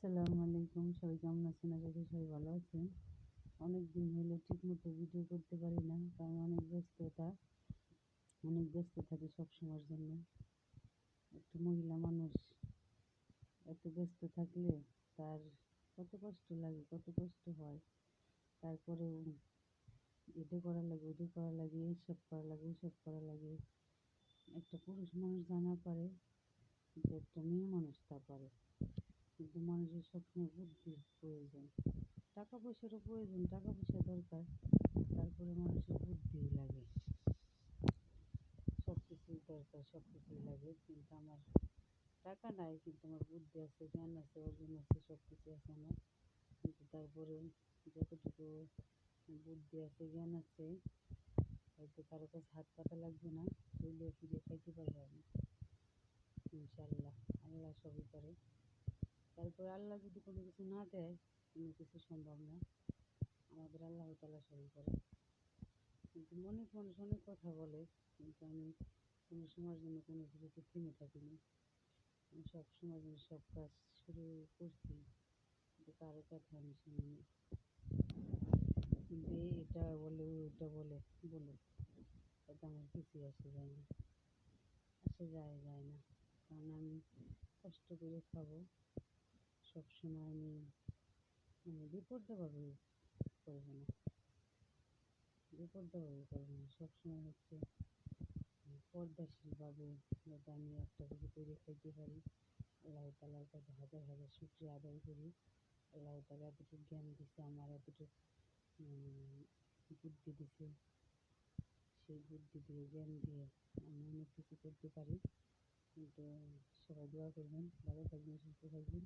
আসসালামু আলাইকুম। সবাই কেমন আছেন? আশা করি সবাই ভালো আছেন। অনেক দিন হলো ঠিকমতো ভিডিও করতে পারি না, কারণ অনেক ব্যস্ত থাকি সবসময়ের জন্য। একটা মহিলা মানুষ এত ব্যস্ত থাকলে তার কত কষ্ট লাগে, কত কষ্ট হয়। তারপরেও এটা করা লাগে, ওটা করা লাগে, এইসব করা লাগে, ওইসব করা লাগে। একটা পুরুষ মানুষ যা না পারে, কিন্তু একটা মেয়ে মানুষ তা পারে। কিন্তু মানুষের সবসময় বুদ্ধির প্রয়োজন, টাকা পয়সারও প্রয়োজন, টাকা পয়সা দরকার। তারপরে মানুষের বুদ্ধিও লাগে, সব কিছুই দরকার, সব কিছুই লাগে। কিন্তু আমার টাকা নাই, কিন্তু আমার বুদ্ধি আছে, জ্ঞান আছে, অর্জন আছে, সব কিছু আছে আমার। কিন্তু তারপরেও যতটুকু বুদ্ধি আছে, জ্ঞান আছে, হয়তো কারো কাছে হাত পাতা লাগবে না, চলে ফিরে খাইতে পারবো আমি, ইনশাল্লাহ। আল্লাহ সবই করে। তারপরে আল্লাহ যদি কোনো কিছু না দেয়, কোনো কিছু সম্ভব না। আমাদের আল্লাহ তাআলা সবই করে। কিন্তু অনেক মানুষ অনেক কথা বলে, কিন্তু আমি কোনো সময়ের জন্য কোনো কিছুতে থেমে থাকিনি। আমি সব সময়ের জন্য সব কাজ শুরু করছি, কিন্তু কারো কথা আমি শুনিনি। কিন্তু এটা বলে, ওটা বলে, বলুক, তাতে আমার কিছুই যায় না। কারণ আমি কষ্ট করে খাবো। সবসময় আমি বিপর্যয়ভাবে করবো না, বিপর্যয়ভাবে করবো না। সবসময় হচ্ছে পর্দাশীলভাবে, যাতে আমি একটা কিছু করে খাইতে পারি। আল্লাহ তাআলার কাছে হাজার হাজার শুকরিয়া আদায় করি। আল্লাহ তাআলা এতটুকু জ্ঞান দিছে, আমার এতটুকু বুদ্ধি দিছে। সেই বুদ্ধি দিয়ে, জ্ঞান দিয়ে আমি অনেক কিছু করতে পারি। কিন্তু সবাই দোয়া করবেন, ভালো থাকবেন, সুস্থ থাকবেন।